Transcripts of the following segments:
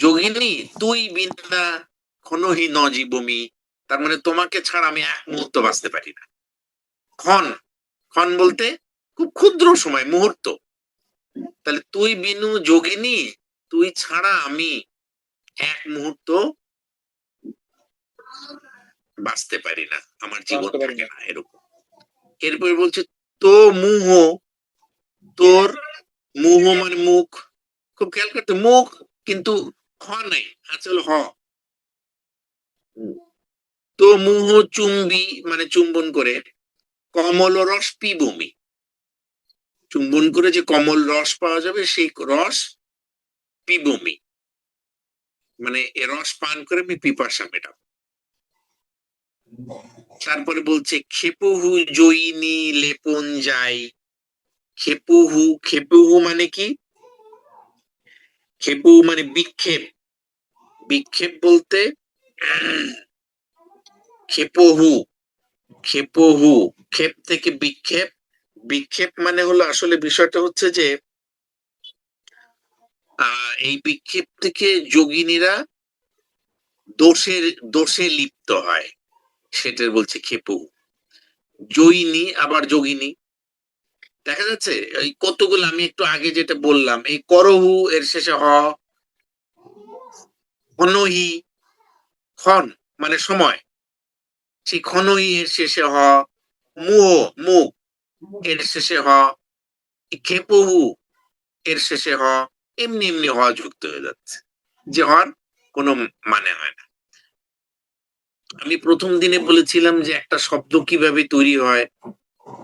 যোগিনী তুই বিনা ক্ষণহি ন জীবমি, তার মানে তোমাকে ছাড়া আমি এক মুহূর্ত বাঁচতে পারি না। ক্ষণ, ক্ষণ বলতে খুব ক্ষুদ্র সময়, মুহূর্ত। তাহলে তুই বিনু যোগিনী, তুই ছাড়া আমি এক মুহূর্ত বাঁচতে পারি না, আমার জীবন থাকে না, এরকম। এরপরে বলছে তো মুহ, তোর মুহ মানে মুখ, খুব খেয়াল করতে, মুখ কিন্তু খ নাই, আসল হ। তো মুহ চুম্বি মানে চুম্বন করে, কমল রস পিবমি, চুম্বন করে যে কমল রস পাওয়া যাবে সেই রস পিবমি, মানে এ রস পান করে আমি পিপাসা মেটাবো। তারপরে বলছে খেপুহু জয়িনী লেপন যাই। খেপুহু, খেপুহু মানে কি? খেপু মানে বিক্ষেপ, বিক্ষেপ বলতে খেপহু, খেপহু, ক্ষেপ থেকে বিক্ষেপ। বিক্ষেপ মানে হলো, আসলে বিষয়টা হচ্ছে যে এই বিক্ষেপ থেকে যোগিনীরা দোষের দোষে লিপ্ত হয়, সেটার বলছে খেপহু। জয়িনী আবার যোগিনী, দেখা যাচ্ছে এই কতগুলো, আমি একটু আগে যেটা বললাম, এই করহু এর শেষে হ, ক্ষণহি, ক্ষণ মানে সময়, সেই ক্ষণহি এর শেষে হ, মুহ মুখ এর শেষে হ, খেপহু এর শেষে হ, এমনি এমনি হ যুক্ত হয়ে যাচ্ছে, যে হর কোনো মানে হয় না। আমি প্রথম দিনে বলেছিলাম যে একটা শব্দ কিভাবে তৈরি হয়,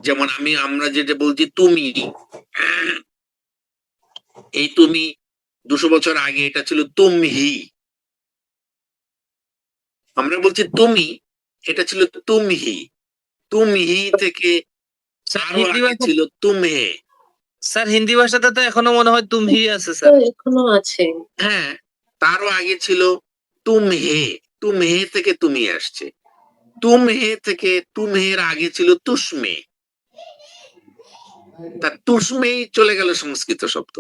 যেমন আমরা যেটা বলছি তুমি, এই তুমি 200 বছর আগে এটা ছিল তুমহি। আমরা বলছি তুমি, এটা ছিল তুমহি। তুমহি থেকে স্যার আরো হিন্দি আগে ভাষা, ছিল তুমহে। স্যার হিন্দি ভাষাতে তো এখনো মনে হয় তুম হি আছে স্যার। এখনো আছে। হ্যাঁ, তারও আগে ছিল তুমহে। তুমহে থেকে তুমি আসছে, তুমহে থেকে তুমহের আগে ছিল তুষ্মে, তা তুষ্মেই চলে গেল সংস্কৃত শব্দ।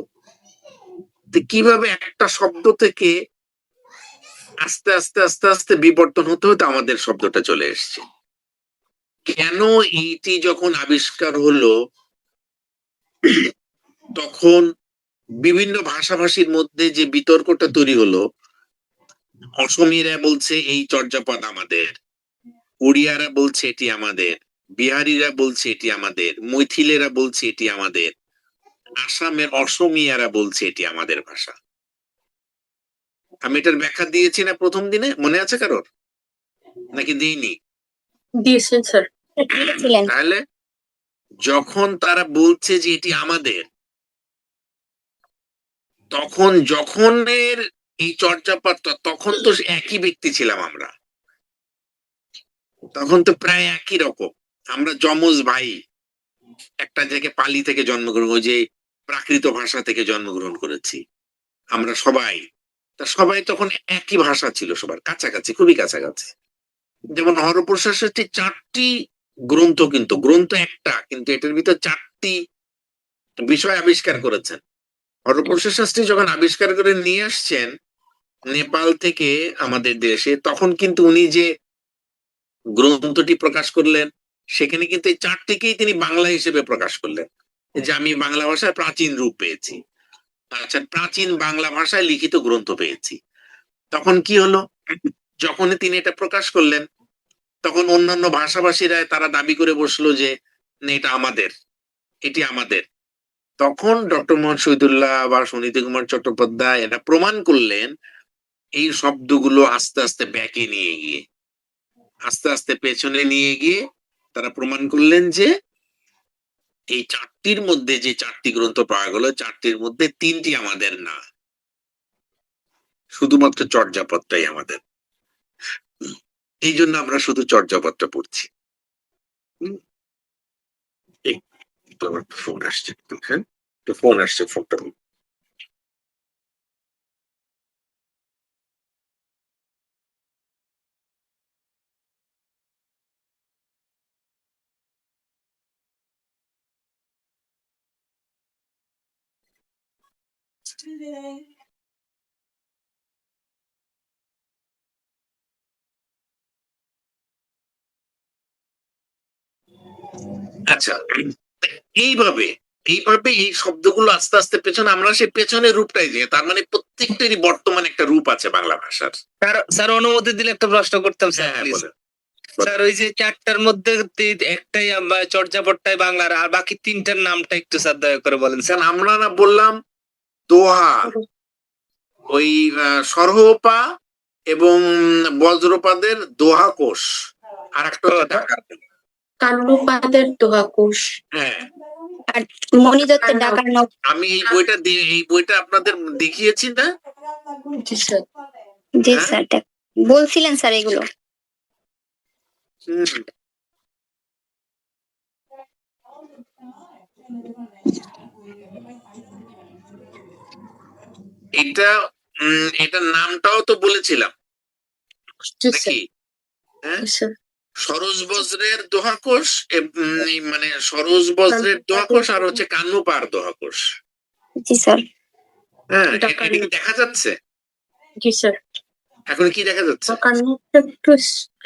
তো কিভাবে একটা শব্দ থেকে আস্তে আস্তে আস্তে আস্তে বিবর্তন হতে হতে আমাদের শব্দটা চলে এসছে। কেন এইটি যখন আবিষ্কার হলো, তখন বিভিন্ন ভাষাভাষীর মধ্যে যে বিতর্কটা তৈরি হলো, অসমীরা বলছে এই চর্যাপদ আমাদের, ওড়িয়ারা বলছে এটি আমাদের, বিহারিরা বলছে এটি আমাদের, মৈথিলেরা বলছে এটি আমাদের, আসামের অসমিয়ারা বলছে এটি আমাদের ভাষা। আমি এটার ব্যাখ্যা দিয়েছি না প্রথম দিনে, মনে আছে কারোর নাকি দিইনি? দিয়েছেন স্যার, দিয়েছিলেন। তাহলে যখন তারা বলছে যে এটি আমাদের, তখন যখনের এই চর্যাপদটা, তখন তো একই ব্যক্তি ছিলাম আমরা, তখন তো প্রায় একই রকম, আমরা যমজ ভাই, একটা জায়গায় পালি থেকে জন্মগ্রহণ, ওই যে প্রাকৃত ভাষা থেকে জন্মগ্রহণ করেছি আমরা সবাই। তা সবাই তখন একই ভাষা ছিল, সবার কাছাকাছি, খুবই কাছাকাছি। যেমন হরপ্রসাদ 4টি গ্রন্থ, কিন্তু গ্রন্থ একটা, কিন্তু এটার ভিতর 4টি বিষয় আবিষ্কার করেছেন। হরপ্রসাদ শাস্ত্রী যখন আবিষ্কার করে নিয়ে আসছেন নেপাল থেকে আমাদের দেশে, তখন কিন্তু উনি যে গ্রন্থটি প্রকাশ করলেন, সেখানে কিন্তু এই 4টিকেই তিনি বাংলা হিসেবে প্রকাশ করলেন, যে আমি বাংলা ভাষায় প্রাচীন রূপ পেয়েছি, আচ্ছা প্রাচীন বাংলা ভাষায় লিখিত গ্রন্থ পেয়েছি। তখন কি হলো, যখন তিনি এটা প্রকাশ করলেন, তখন অন্যান্য ভাষাভাষীরা তারা দাবি করে বসলো যে না, এটা আমাদের, এটি আমাদের। তখন ডক্টর মোহাম্মদ শহীদুল্লাহ বা সুনীতি কুমার চট্টোপাধ্যায় এটা প্রমাণ করলেন, এই শব্দগুলো আস্তে আস্তে ব্যাকে নিয়ে গিয়ে, আস্তে আস্তে পেছনে নিয়ে গিয়ে তারা প্রমাণ করলেন যে এই 4টির মধ্যে যে 4টি গ্রন্থ পাওয়া গেল, 4টির মধ্যে 3টি আমাদের না, শুধুমাত্র চর্যাপদটাই আমাদের। এই জন্য আমরা শুধু চর্যাপদটা পড়ছি। ফোন আসছে, হ্যাঁ, ফোন আসছে, ফোনটা আচ্ছা, এইভাবে এইভাবে এই শব্দগুলো আস্তে আস্তে পেছনে আমরা সেই পেছনের রূপটাই যে তার মানে প্রত্যেকটারই বর্তমান একটা রূপ আছে বাংলা ভাষার। স্যার অনুমতি দিলে একটা প্রশ্ন করতাম স্যার, হ্যাঁ, হ্যাঁ, প্লিজ। বলেন। স্যার ওই যে চারটার মধ্যে একটাই চর্যাপদটাই বাংলার, আর বাকি তিনটার নামটা একটু স্যার দয়া করে বলেন স্যার। কারণ আমরা না বললাম দোহা, ওই সরহপা এবং বজ্রপাদের দোহা কোষ, আর একটা হচ্ছে ডাকার কোষ। কান্নপাদের দোহাকুশ হ্যাঁ, আর মণি দত্তের ডাকার নব। আমি এই বইটা আপনাদের দেখিয়েছি না? জি স্যার। জি হ্যাঁ? স্যার, বলছিলেন স্যার এগুলো। হুম। এটা এটার নামটাও তো বলেছিলাম জি স্যার। নাকি? হ্যাঁ, জি স্যার। সরোজ বজ্রের দোহাকোষ, মানে সরোজ বজ্রের দোহাকোষ আর হচ্ছে কান্নুপার দোহাকোষ। জি স্যার। হ্যাঁ, এটা এটা কি দেখা যাচ্ছে? জি স্যার। এখন কি দেখা যাচ্ছে? কান্নটা একটু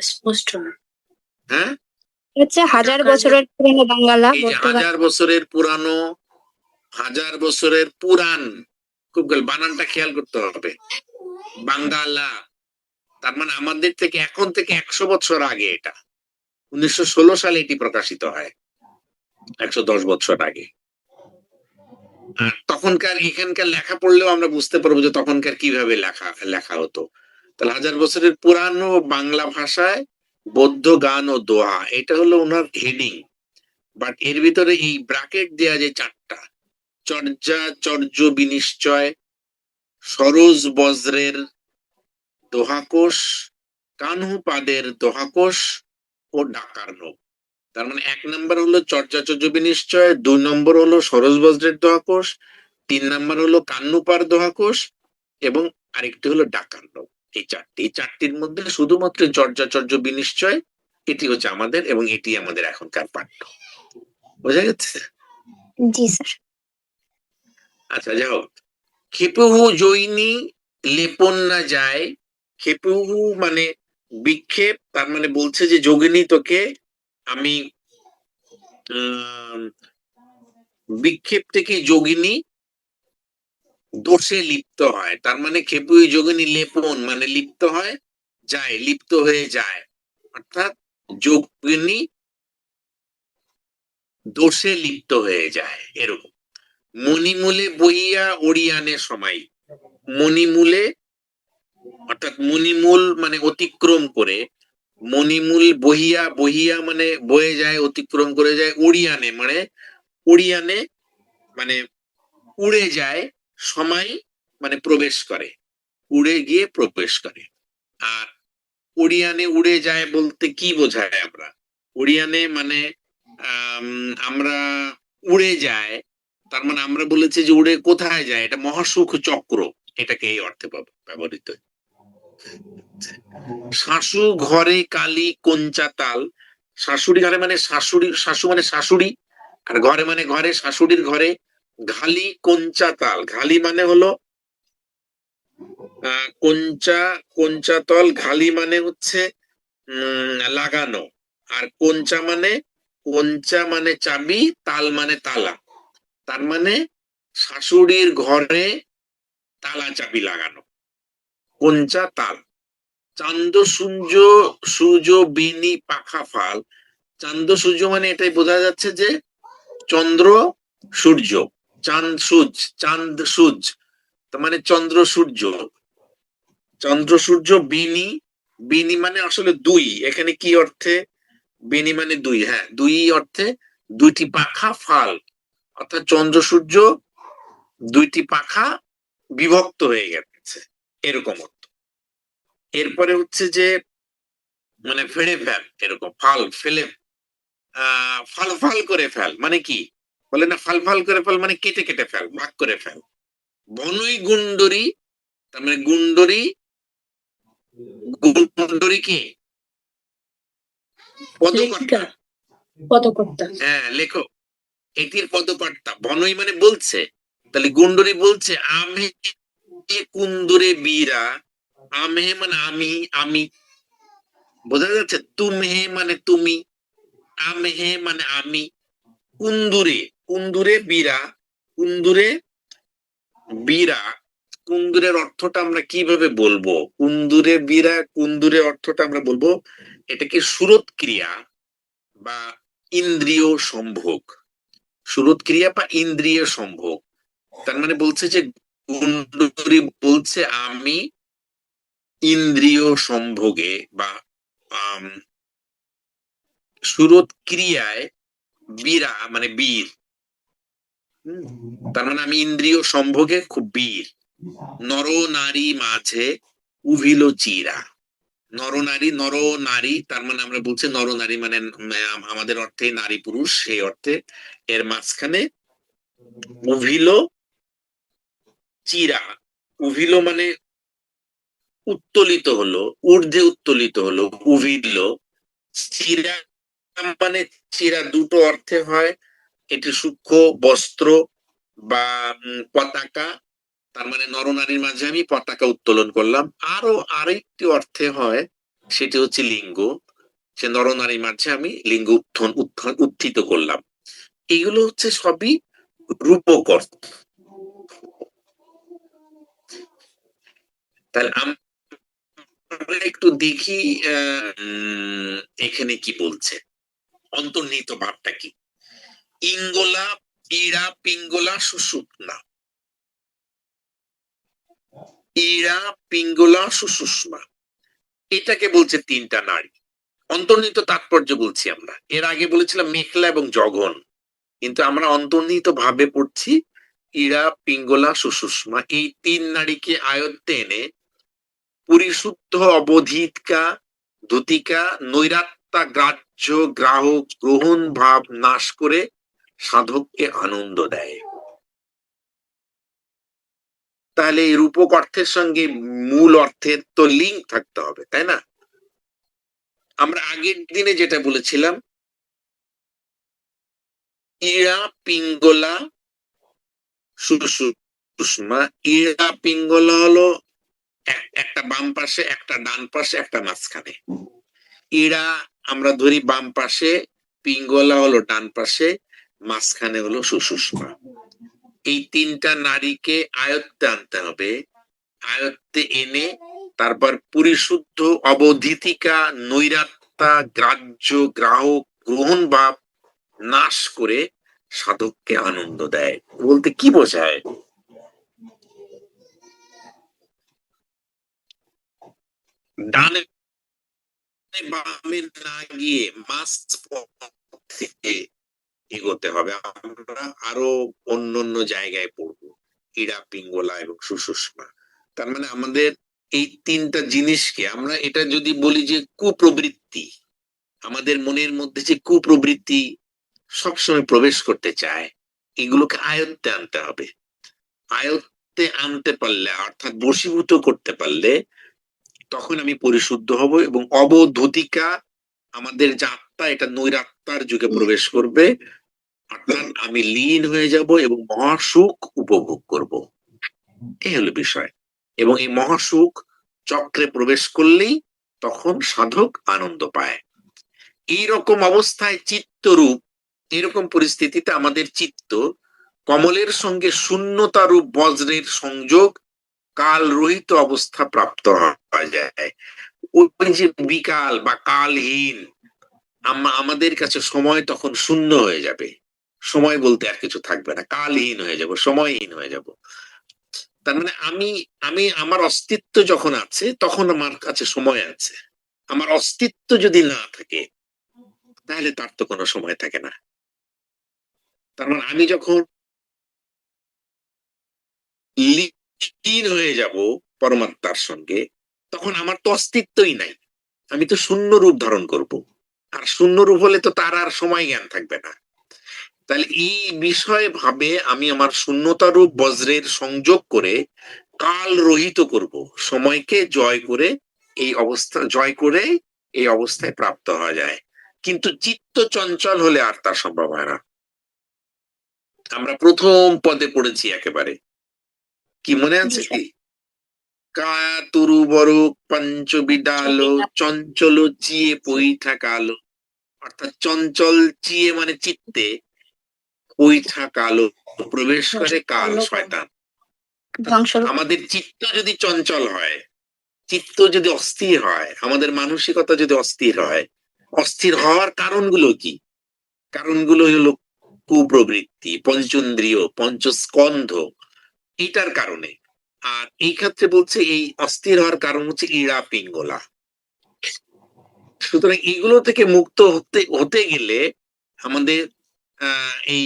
স্পষ্ট না। হ্যাঁ, হচ্ছে 1000 বছরের পুরনো বাংলা এই যে বর্তমান। 1000 বছরের পুরানো, 1000 বছরের পুরান, খুব বানানটা খেয়াল করতে হবে। বাঙ্গালা, তার মানে আমাদের থেকে এখন থেকে 100 বছর আগে এটা। 1916 সালে এটি প্রকাশিত হয়, 110 বছর আগে। আর তখনকার এখানকার লেখা পড়লেও আমরা বুঝতে পারবো যে তখনকার কিভাবে লেখা হতো। তাহলে 1000 বছরের পুরানো বাংলা ভাষায় বৌদ্ধ গান ও দোহা, এটা হলো ওনার হেডিং। বাট এর ভিতরে এই ব্র্যাকেট দেয়া যে চারটা, চর্য বিনিশ্চয়, সরোজ বজ্রের দোহাকোষ, কানহুপাদের দোহাকোষ ও ডাকার নব। তার মানে 1 নম্বর হলো চর্য বিনিশ্চয়, 2 নম্বর হলো সরোজ বজ্রের দোহাকোষ, 3 নম্বর হলো কান্নুপার দোহাকোষ এবং আরেকটি হলো ডাকার নব। এই চারটির মধ্যে শুধুমাত্র চর্য বিনিশ্চয় এটি হচ্ছে আমাদের, এবং এটি আমাদের এখনকার পাঠ্য। বোঝা গেছে? জি স্যার। আচ্ছা, যাই হোক। ক্ষেপহু জৈনী লেপন না যায়। ক্ষেপহু মানে বিক্ষেপ, তার মানে বলছে যে যোগিনী তোকে আমি বিক্ষেপ থেকে যোগিনী দোষে লিপ্ত হয়। তার মানে ক্ষেপহু যোগিনী লেপন মানে লিপ্ত হয়, যায়, লিপ্ত হয়ে যায়, অর্থাৎ যোগিনী দোষে লিপ্ত হয়ে যায়, এরকম। মণিমূলে বহিয়া ওড়িয়ানে সময়। মণিমূলে অর্থাৎ মণিমূল মানে অতিক্রম করে, মণিমূল বহিয়া, বহিয়া মানে বয়ে যায়, অতিক্রম করে যায়, ওড়িয়ানে মানে উড়িয়ানে মানে উড়ে যায়, সময় মানে প্রবেশ করে, উড়ে গিয়ে প্রবেশ করে। আর উড়িয়ানে উড়ে যায় বলতে কি বোঝায় আমরা? উড়িয়ানে মানে আমরা উড়ে যায়, তার মানে আমরা বলেছি যে উড়ে কোথায় যায়, এটা মহাসুখ চক্র, এটাকে এই অর্থে ব্যবহৃত। শাশু ঘরে কালী কঞ্চা তাল। শাশুড়ি ঘরে মানে শাশুড়ি, শাশু মানে শাশুড়ি, আর ঘরে মানে ঘরে, শাশুড়ির ঘরে ঘালি কঞ্চা তাল। ঘালি মানে হলো কঞ্চাতল, ঘালি মানে হচ্ছে লাগানো, আর কঞ্চা মানে চাবি, তাল মানে তালা। তার মানে শাশুড়ির ঘরে তালা চাবি লাগানো, কঞ্চা তাল। চান্দ সূর্য বেনি পাখা ফাল। চান্দ সূর্য মানে এটাই বোঝা যাচ্ছে যে চন্দ্র সূর্য, চাঁদ সূর্য, তার মানে চন্দ্র সূর্য, চন্দ্র সূর্য বেনি। বেনি মানে আসলে দুই, এখানে কি অর্থে বেনি মানে দুই? হ্যাঁ, দুই অর্থে, দুইটি পাখা ফাল, অর্থাৎ চন্দ্র সূর্য দুইটি পাখা বিভক্ত হয়ে গেছে, এরকম অর্থ। এরপরে হচ্ছে যে মানে ফেড়ে ফেল, এরকম ফাল ফেলে, ফাল ফাল করে ফেল মানে কি? বলে না ফাল ফাল করে ফেল মানে কেটে কেটে ফেল, ভাগ করে ফেল। বনই গুন্ডরি, তার মানে গুন্ডরি, গুন্ডরি কি? পদকর্তা। পদকর্তা। হ্যাঁ, লেখো। এটির পদকর্তা। বনই মানে বলছে, তাহলে গুন্ডরি বলছে আমে কুন্দরে বীরা। আমহে মানে আমি, আমি, বোঝা যাচ্ছে? তুমহে মানে তুমি, আমহে মানে আমি, কুন্দুরে, কুন্দুরে বীরা, কুন্দুরে বীরা, কুন্দুরের অর্থটা আমরা কিভাবে বলবো? কুন্দুরে বীরা, কুন্দুরে অর্থটা আমরা বলবো এটা কি সুরত ক্রিয়া বা ইন্দ্রিয় সম্ভোগ। সুরত ক্রিয়া বা ইন্দ্রিয় সম্ভোগ। তার মানে বলছে যে কুন্দুরি বলছে আমি ইন্দ্রিয় সম্ভোগে বা আম, সুরত ক্রিয়ায় বীরা মানে বীর। হুম, তার মানে আমি ইন্দ্রিয় সম্ভোগে খুব বীর। নর নারী মাঝে উভিল চিরা। নরনারী, নর নারী তার মানে আমরা বলছি নরনারী মানে আমাদের অর্থে নারী পুরুষ, সেই অর্থে এর মাঝখানে উভিল চিরা। উভিল মানে উত্তোলিত হলো, ঊর্ধ্বে উত্তোলিত হলো, উভিল। চিরা মানে চিরা দুটো অর্থে হয়, এটি সূক্ষ্ম বস্ত্র বা পতাকা। তার মানে নরনারীর মাঝে আমি পতাকা উত্তোলন করলাম। আরো আরেকটি অর্থে হয়, সেটি হচ্ছে লিঙ্গ। সে নরনারীর মাঝে আমি লিঙ্গ উত্থিত করলাম। এগুলো হচ্ছে সবই রূপক অর্থ। তাহলে আমরা একটু দেখি এখানে কি বলছে, অন্তর্নিহিত ভাবটা কি। ইঙ্গলা, ইড়া, পিঙ্গলা, সুষুম্না। ইড়া, পিঙ্গলা, সুষুম্না, এটাকে বলছে তিনটা নারী। অন্তর্নিহিত তাৎপর্য বলছি আমরা। এর আগে বলেছিলাম মেখলা এবং জঘন, কিন্তু আমরা অন্তর্নিহিত ভাবে পড়ছি ইড়া, পিঙ্গলা, সুষুম্না। এই তিন নারীকে আয়ত্তে এনে পরিশুদ্ধ অবধিকা ধুতিকা নৈরাত্যা গ্রাহ্য গ্রাহক গ্রহণ ভাব নাশ করে সাধককে আনন্দ দেয়। তাহলে এই রূপক অর্থের সঙ্গে মূল অর্থের তো লিঙ্ক থাকতে হবে, তাই না? আমরা আগের দিনে যেটা বলেছিলাম, ইড়া, পিঙ্গলা, সুষুম্না। ইড়া পিঙ্গলা হলো একটা বাম পাশে, একটা ডান পাশে, একটা মাঝখানে। ইড়া আমরা ধরি বাম পাশে, পিঙ্গলা হলো ডান পাশে, মাঝখানে হলো সুষুম্না। এই তিনটা নারীকে আয়ত্তে আনতে হবে। আয়ত্তে এনে তারপর পরিশুদ্ধ অবধিতিকা নৈরাত্যা গ্রাহ্য গ্রাহক গ্রহণ ভাব নাশ করে সাধককে আনন্দ দেয়। বলতে কি বোঝায়? ডানে বামে না গিয়ে মাঝ থেকে এগোতে হবে। আমরা আরো অন্য জায়গায় পড়বো, ইড়া, পিঙ্গলা এবং সুষুম্না। তার মানে আমাদের এই তিনটা জিনিসকে আমরা এটা যদি বলি যে কুপ্রবৃত্তি, আমাদের মনের মধ্যে যে কুপ্রবৃত্তি সবসময় প্রবেশ করতে চায়, এগুলোকে আয়ত্তে আনতে হবে। আয়ত্তে আনতে পারলে অর্থাৎ বশীভূত করতে পারলে তখন আমি পরিশুদ্ধ হব এবং অবধূতিকা আমাদের যে আত্মা, এটা নৈরাত্মার যুগে প্রবেশ করবে, অর্থাৎ আমি লীন হয়ে যাব এবং মহাসুখ উপভোগ করব। এই হলো বিষয়। এবং এই মহাসুখ চক্রে প্রবেশ করলেই তখন সাধক আনন্দ পায়। এইরকম অবস্থায় চিত্তরূপ, এরকম পরিস্থিতিতে আমাদের চিত্ত কমলের সঙ্গে শূন্যতা রূপ বজ্রের সংযোগ কাল রহিত অবস্থা প্রাপ্ত হয়ে যায়। ওই যে বিকাল বা কালহীন, আমাদের কাছে সময় তখন শূন্য হয়ে যাবে। সময় বলতে আর কিছু থাকবে না, কালহীন হয়ে যাব, সময়হীন হয়ে যাব। তার মানে আমি আমি আমার অস্তিত্ব যখন আছে তখন আমার কাছে সময় আছে। আমার অস্তিত্ব যদি না থাকে তাহলে তার তো কোনো সময় থাকে না। তার মানে আমি যখন লীন হয়ে যাব পরমাত্মার সঙ্গে, তখন আমার তো অস্তিত্বই নাই, আমি তো শূন্য রূপ ধারণ করব। আর শূন্য রূপ হলে তো তার আর সময় জ্ঞান থাকবে না। তাহলে এই বিষয়ে ভাবে আমি আমার শূন্যতা রূপ বজ্রের সংযোগ করে কাল রহিত করব, সময়কে জয় করে এই অবস্থা জয় করে এই অবস্থায় প্রাপ্ত হওয়া যায়। কিন্তু চিত্ত চঞ্চল হলে আর তা সম্ভব হয় না। আমরা প্রথম পদে পড়েছি একেবারে, কি মনে আছে কি? কায়া তরু বড় পঞ্চ বিডালো চঞ্চল চিয়ে পই থাকালো। অর্থাৎ চঞ্চল চিয়ে মানে চিত্তে, ওইঠা কালো প্রবেশ করে কাল শয়তান। ধ্বংস আমাদের চিত্ত যদি চঞ্চল হয়, চিত্ত যদি অস্থির হয়, আমাদের মানসিকতা যদি অস্থির হয়, অস্থির হওয়ার কারণগুলো কি? কারণগুলো হলো কুপ্রবৃত্তি, পঞ্চেন্দ্রিয়, পঞ্চস্কন্ধ, এইটার কারণে। আর এই ক্ষেত্রে বলছে এই অস্থির হওয়ার কারণ হচ্ছে ইড়া পিঙ্গলা। সুতরাং এগুলো থেকে মুক্ত হতে হতে গেলে আমাদের এই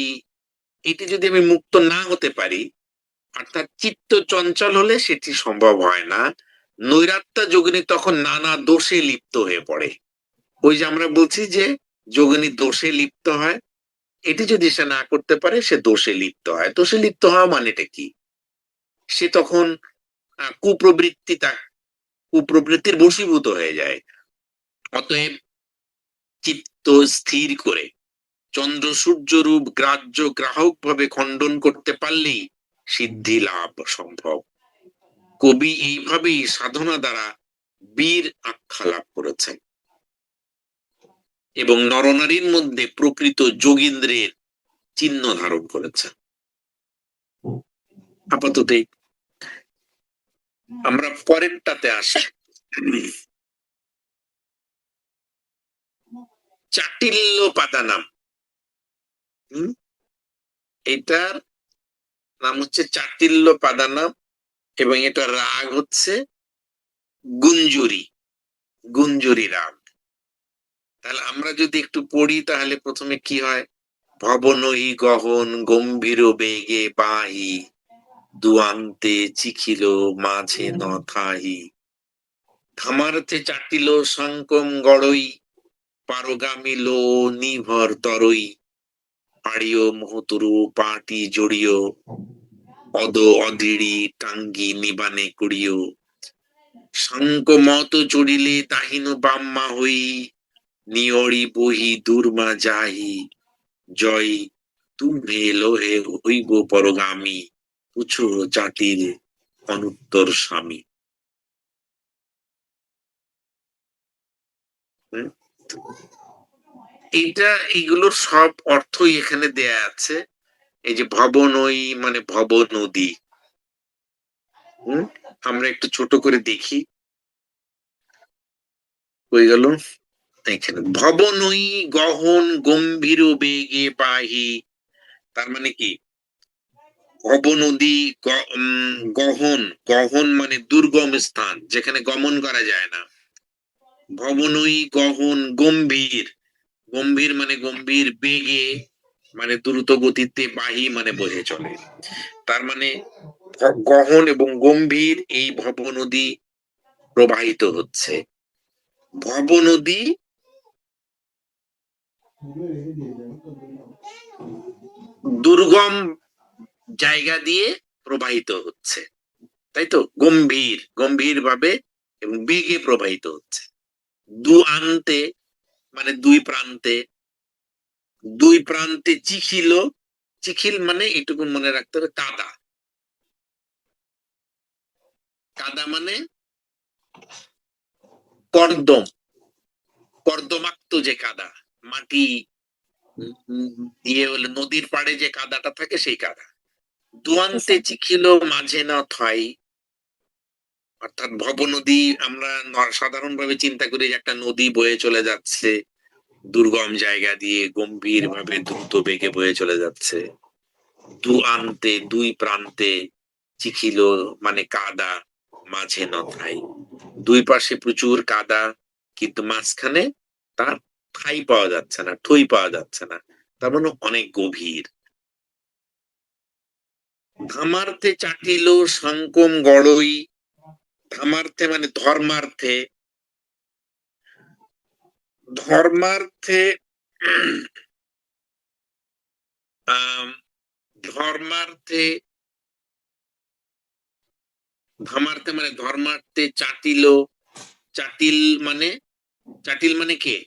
এটি যদি আমি মুক্ত না হতে পারি, অর্থাৎ চিত্ত চঞ্চল হলে সেটি সম্ভব হয় না। নৈরাত্য যোগিনী তখন নানা দোষে লিপ্ত হয়ে পড়ে। ওই যে আমরা বলছি যে যোগিনী দোষে লিপ্ত হয়, এটি যদি সে না করতে পারে সে দোষে লিপ্ত হয়। দোষে লিপ্ত হওয়া মানেটা কি? সে তখন কুপ্রবৃত্তির বশীভূত হয়ে যায়। অতএব চিত্ত স্থির করে চন্দ্র সূর্য রূপ গ্রাহ্য গ্রাহক ভাবে খণ্ডন করতে পারলেই সিদ্ধি লাভ সম্ভব। কবি এইভাবেই সাধনা দ্বারা বীর আখ্যা লাভ করেছেন এবং নরনারীর মধ্যে প্রকৃত যোগীন্দ্রের চিহ্ন ধারণ করেছেন। আপাতত আমরা পরেরটাতে আসি। চাটিল্য পাদানাম, এটার নাম হচ্ছে চাটিল্য পাদানাম এবং এটা রাগ হচ্ছে গুঞ্জুরি, গুঞ্জুরি রাগ। তাহলে আমরা যদি একটু পড়ি তাহলে প্রথমে কি হয়? ভবনহি গহন গম্ভীর বেগে বাহি, দুয়ান্তে চিখিল মাঝে ন থাহি, থামার্থে চাটিল সংকম গড়ই, পারগামিল নিভর তরই, পাড়িও মোহতরু পাটি জড়িও, অদ অধিড়ি টাঙ্গি নিবানে কুড়িও, শঙ্ক মত চড়িলে তাহিন বাম্মা হই, নিয়ড়ি বহি দুর্মা যাহি, জয় তুমি লোহে হইব পরগামী, পুছো চাটির অনুত্তর স্বামী। এইটা এইগুলোর সব অর্থই এখানে দেয়া আছে। এই যে ভবনই মানে ভব নদী। আমরা একটু ছোট করে দেখি, হয়ে গেল এখানে ভবনই গহন গম্ভীর বেগে বাহি। তার মানে কি? ভব নদী গহন, গহন মানে দুর্গম স্থান যেখানে গমন করা যায় না। ভবনই গহন গম্ভীর, গম্ভীর মানে গম্ভীর, বেগে মানে দ্রুত গতিতে, বাহি মানে বহে চলে। তার মানে গহন এবং গম্ভীর এই ভব নদী প্রবাহিত হচ্ছে। ভব নদী দুর্গম জায়গা দিয়ে প্রবাহিত হচ্ছে, তাই তো? গম্ভীর, গম্ভীর ভাবে এবং বেগে প্রবাহিত হচ্ছে। দু আন্তে মানে দুই প্রান্তে, দুই প্রান্তে চিখিল, চিখিল মানে এটুকু মনে রাখতে হবে কাদা, কাদা মানে কর্দম, কর্দমাক্ত যে কাদা, মাটি দিয়ে হলে নদীর পাড়ে যে কাদাটা থাকে সেই কাদা। দুয়ান্তে চিখিল মাঝে না থাই, অর্থাৎ ভব নদী আমরা সাধারণভাবে চিন্তা করি যে একটা নদী বয়ে চলে যাচ্ছে দুর্গম জায়গা দিয়ে, গম্ভীর ভাবে দ্রুত বেগে বয়ে চলে যাচ্ছে। দু আন্তে দুই প্রান্তে, চিখিল মানে কাদা, মাঝে নথাই দুই পাশে প্রচুর কাদা, কিন্তু মাঝখানে তার ঠাই পাওয়া যাচ্ছে না, ঠই পাওয়া যাচ্ছে না, তার মানে অনেক গভীর। ধামার্থে চাটিল সংকম গড়ই, ধামার্থে মানে ধর্মার্থে, ধর্মার্থে ধর্মার্থে, ধর্মার্থে মানে ধর্মার্থে চাটিল, চাটিল মানে, চাটিল মানে কে?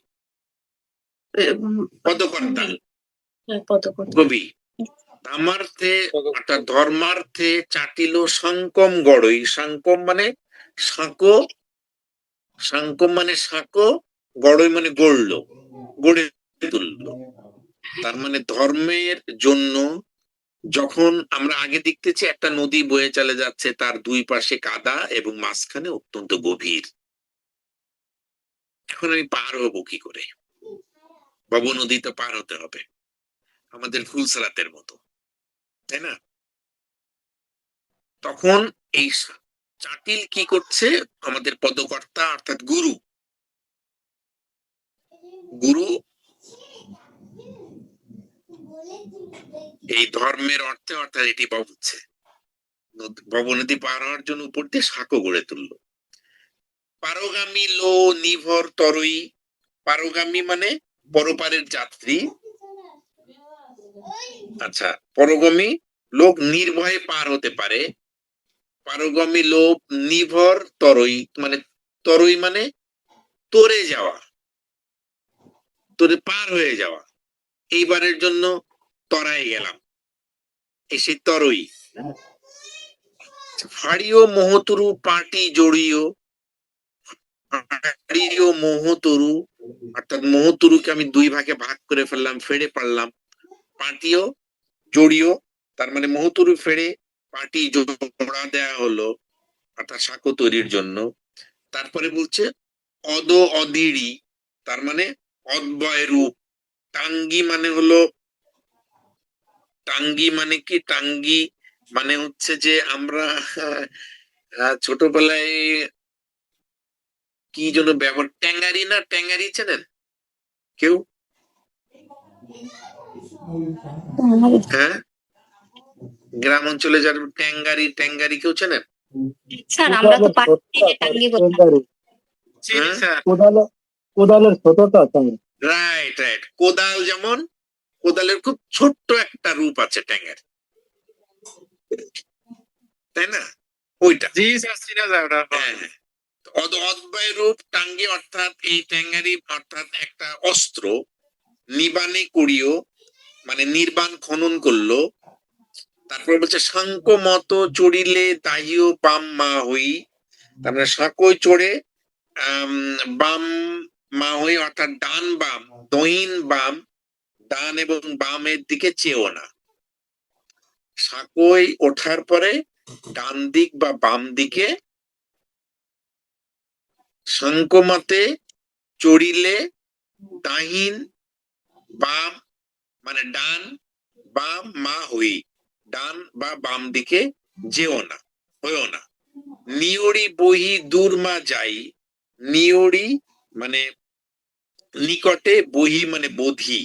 পদকর্তা, পদকর্তা। কবি। ধর্মার্থে অর্থাৎ ধর্মার্থে চাটিল সংকম গড়ই, সংকম মানে সাঁকো, সংকম মানে সাঁকো, গড়ই মানে গড়লো, গড়ে তুললো। তার মানে ধর্মের জন্য যখন আমরা আগে দেখতেছি একটা নদী বয়ে চলে যাচ্ছে, তার দুই পাশে কাদা এবং মাঝখানে অত্যন্ত গভীর। এখন আমি পার হবো কি করে? বাবু নদী তো পার হতে হবে আমাদের ফুলসরাতের মতো, তাই না? তখন এই চাটিল কি করছে? আমাদের পদকর্তা অর্থাৎ গুরু, গুরু এই ধর্মের অর্থে অর্থাৎ এটি বুঝছে ভবনদী পার হওয়ার জন্য উপর দিয়ে সাঁকো গড়ে তুললো। পারগামী লো নিভর তরই, পারগামী মানে পরপারের যাত্রী। আচ্ছা, পরগামী লোক নির্ভয়ে পার হতে পারে, পারগামী লোক নিভর তরই মানে, তরই মানে তরে যাওয়া, তরে পার হয়ে যাওয়া। এইবারের জন্য তরাই গেলাম, এসে তরই। ফাড়িও মোহতরু পাটি জড়িও, ফাড়িও মোহতরু অর্থাৎ মোহতরুকে আমি দুই ভাগে ভাগ করে ফেললাম, ফেড়ে পারলাম। পাটিও জড়িও তার মানে মোহতরু ফেড়ে পাটি জোড়া দেয়া হলো অর্থাৎ সাঁকো তৈরির জন্য। তারপরে বলছে অদ অদিড়ি তার মানে অদ্বয় রূপ। টাঙ্গি মানে হলো, টাঙ্গি মানে কি? টাঙ্গি মানে হচ্ছে যে আমরা ছোটবেলায় কি জন্য ব্যবহার, ট্যাঙ্গারি না, ট্যাঙ্গারি চেনেন কেউ? হ্যাঁ, গ্রাম অঞ্চলে যারা ট্যাঙ্গারি, ট্যাঙ্গারি কেউ চেনেন? স্যার আমরা তো পাটি থেকে টাঙ্গি বলতাম। চিনি হ্যাঁ? স্যার। কোদালের ছোটটা তাই। রাইট রাইট, কোদাল যেমন, কোদালের খুব ছোট্ট একটা রূপ আছে ট্যাঙ্গারি, তাই না? ওইটা। জি স্যার, চিনা যায় ওটা। হ্যাঁ, অদ্বয় রূপ টাঙ্গি অর্থাৎ এই ট্যাঙ্গারি অর্থাৎ একটা অস্ত্র। নিবানে করিও মানে নির্বাণ খনন করলো। তারপর বলছে শঙ্খ মত চড়িলে তাহিও বাম মা হই, তার মানে সাঁকোয় চড়ে বাম মা হই অর্থাৎ ডান বাম, দহিন বাম, ডান এবং বামের দিকে চেয়েও না। সাঁকোয় ওঠার পরে ডান দিক বা বাম দিকে, শঙ্কমতে চড়িলে দাহিন বাম মানে ডান বাম মা হই, ডান বা বাম দিকে যেও না, হইও না। নিয়ড়ি বহি দূর মা যাই, নিয়ড়ি মানে নিকটে, বহি মানে বোধি,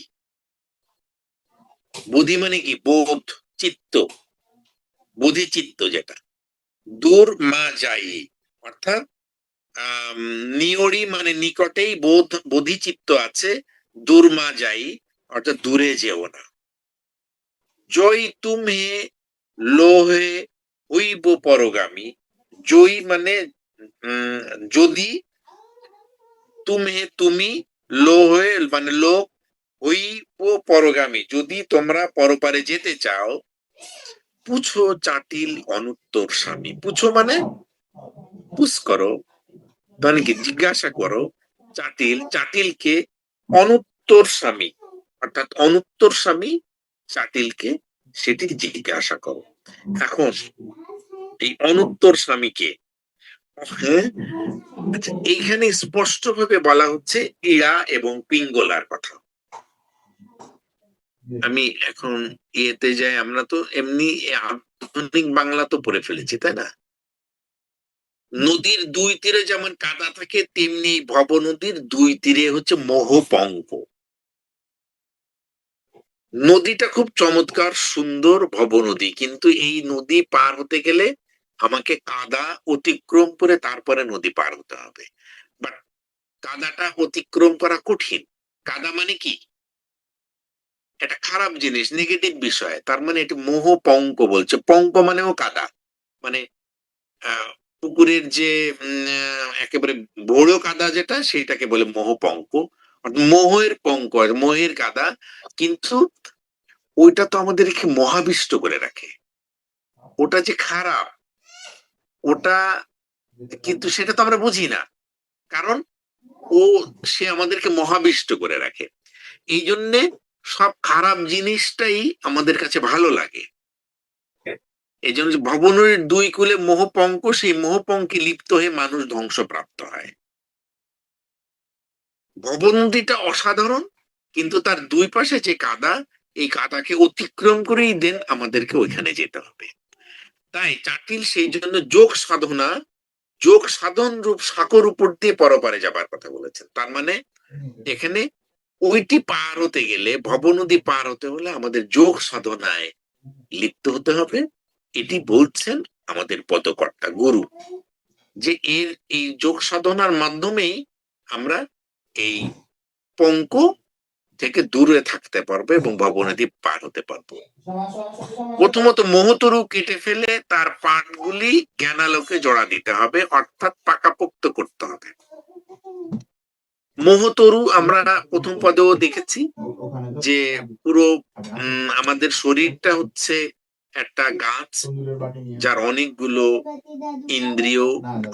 বোধি মানে কি? বোধ চিত্ত, বোধি চিত্ত যেটা। দূর মা যাই অর্থাৎ নিয়ড়ি মানে নিকটেই বোধ, বোধিচিত্ত আছে। দূর মা যাই অর্থাৎ দূরে যেও না। জয় তুমে লোহে হইব পরগামী, জয় মানে যদি, তুমে তুমি, লোহে মানে লোক, হইব পরগামী যদি তোমরা পরপারে যেতে চাও। পুছো চাটিল অনুত্তর স্বামী, পুছো মানে পুছ করো, মানে কি জিজ্ঞাসা করো। চাটিল, চাটিলকে অনুত্তর স্বামী অর্থাৎ অনুত্তর স্বামী চাটিলকে সেটি জিজ্ঞাসা করো। এখন এই অনুত্তর স্বামীকে, হ্যাঁ, আচ্ছা, এইখানে স্পষ্ট ভাবে বলা হচ্ছে ইড়া এবং পিঙ্গলার কথা। আমি এখন ইয়েতে যাই, আমরা তো এমনি আধুনিক বাংলা তো পড়ে ফেলেছি, তাই না? নদীর দুই তীরে যেমন কাদা থাকে, তেমনি ভব নদীর দুই তীরে হচ্ছে মোহপঙ্ক। নদীটা খুব চমৎকার সুন্দর ভব নদী, কিন্তু এই নদী পার হতে গেলে আমাকে কাদা অতিক্রম করে তারপরে নদী পার হতে হবে। বাট কাদাটা অতিক্রম করা কঠিন। কাদা মানে কি? এটা খারাপ জিনিস, নেগেটিভ বিষয়। তার মানে এটি মোহপঙ্ক বলছে, পঙ্ক মানেও কাদা, মানে পুকুরের যে একেবারে বড় কাদা যেটা, সেইটাকে বলে মোহপঙ্ক, মোহের পঙ্ক, মোহের কাদা। কিন্তু ওইটা তো আমাদেরকে মহাবিষ্ট করে রাখে, ওটা যে খারাপ ওটা, কিন্তু সেটা তো আমরা বুঝি না, কারণ ও সে আমাদেরকে মহাবিষ্ট করে রাখে। এই জন্যে সব খারাপ জিনিসটাই আমাদের কাছে ভালো লাগে। এই জন্য ভবনের দুই কূলে মোহপঙ্ক, সেই মোহপঙ্কে লিপ্ত হয়ে মানুষ ধ্বংসপ্রাপ্ত হয়। ভবনদীটা অসাধারণ, কিন্তু তার দুই পাশে যে কাদা, এই কাদাকে অতিক্রম করেই দেন আমাদেরকে ওইখানে যেতে হবে। তাই চাটিল সেই জন্য যোগ সাধন রূপ সাঁকোর উপর দিয়ে পরপারে যাবার কথা বলেছেন। তার মানে এখানে ওইটি পার হতে গেলে, ভবনদী পার হতে হলে আমাদের যোগ সাধনায় লিপ্ত হতে হবে। এটি বলছেন আমাদের পদকর্তা গুরু, যে এই যোগ সাধনার মাধ্যমেই আমরা এই পঙ্ক থেকে দূরে থাকতে পারবো এবং ভবনদী পার হতে পারবো। প্রথমত মোহতরু কেটে ফেলে তার পাটগুলি জ্ঞানালোকে জোড়া দিতে হবে, অর্থাৎ পাকাপোক্ত করতে হবে। মোহতরু আমরা প্রথম পদেও দেখেছি যে পুরো আমাদের শরীরটা হচ্ছে একটা গাছ, যার অনেকগুলো ইন্দ্রিয়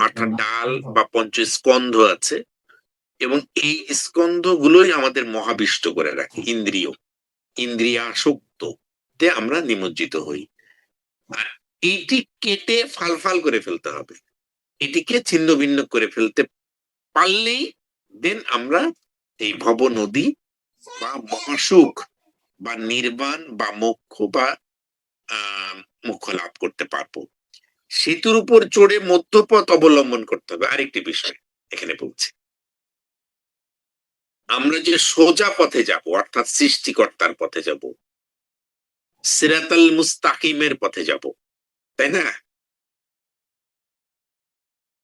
অর্থাৎ ডাল বা পঞ্চস্কন্ধ আছে, এবং এই স্কন্ধ গুলোই আমাদের মহাবিষ্ট করে রাখে। ইন্দ্রিয়াসক্ত তে আমরা নিমজ্জিত হই। আর এইটি কেটে ফাল করে ফেলতে হবে, এটিকে ছিন্ন ভিন্ন করে ফেলতে পারলেই দেন আমরা এই ভব নদী বা মহাসুখ বা নির্বাণ বা মোক্ষ বা মোক্ষ লাভ করতে পারবো। সেতুর উপর চড়ে মধ্যপথ অবলম্বন করতে হবে। আরেকটি বিষয় এখানে বলছে, আমরা যে সোজা পথে যাব, অর্থাৎ সৃষ্টিকর্তার পথে যাব, সিরাতাল মুস্তাকিমের পথে যাব, তাই না?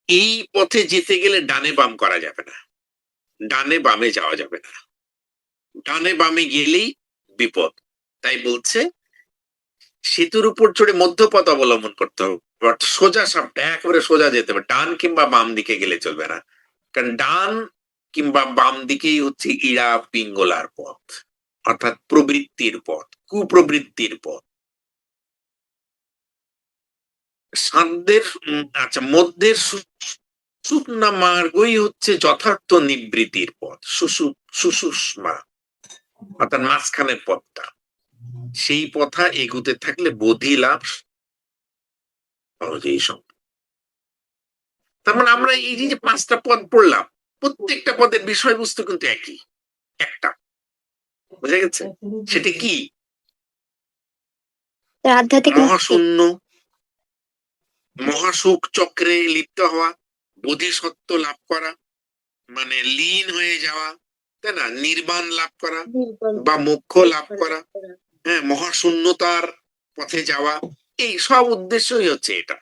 এই পথে যেতে গেলে ডানে বাম করা যাবে না, ডানে বামে যাওয়া যাবে না। ডানে বামে গেলেই বিপদ। তাই বলছে সেতুর উপর চড়ে মধ্যপথ অবলম্বন করতে হবে, সোজা সাপটা একেবারে সোজা যেতে হবে, ডান কিংবা বাম দিকে গেলে চলবে না। কারণ ডান কিংবা বাম দিকেই হচ্ছে ইড়া পিঙ্গলার পথ, অর্থাৎ প্রবৃত্তির পথ, কুপ্রবৃত্তির পথ। সাধ্যের মধ্যের সুষুম্না মার্গই হচ্ছে যথার্থ নিবৃত্তির পথ, সুষুম্না অর্থাৎ মাঝখানের পথটা। সেই পথা এগুতে থাকলে বোধি লাভ সহজেই সম্ভব। তার মানে আমরা এই যে 5টা পদ পড়লাম, প্রত্যেকটা পদের বিষয়বস্তু কিন্তু একই, একটা, বুঝা গেছে? সেটা কি? আধ্যাত্মিক মুক্তি। মহাশূন্য, মহাসুখ চক্রে লিপ্ত হওয়া, বোধিসত্ত্ব লাভ করা মানে লীন হয়ে যাওয়া, তাই না? নির্বাণ লাভ করা বা মোক্ষ লাভ করা, হ্যাঁ, মহাশূন্যতার পথে যাওয়া, এই সব উদ্দেশ্যই হচ্ছে এটা,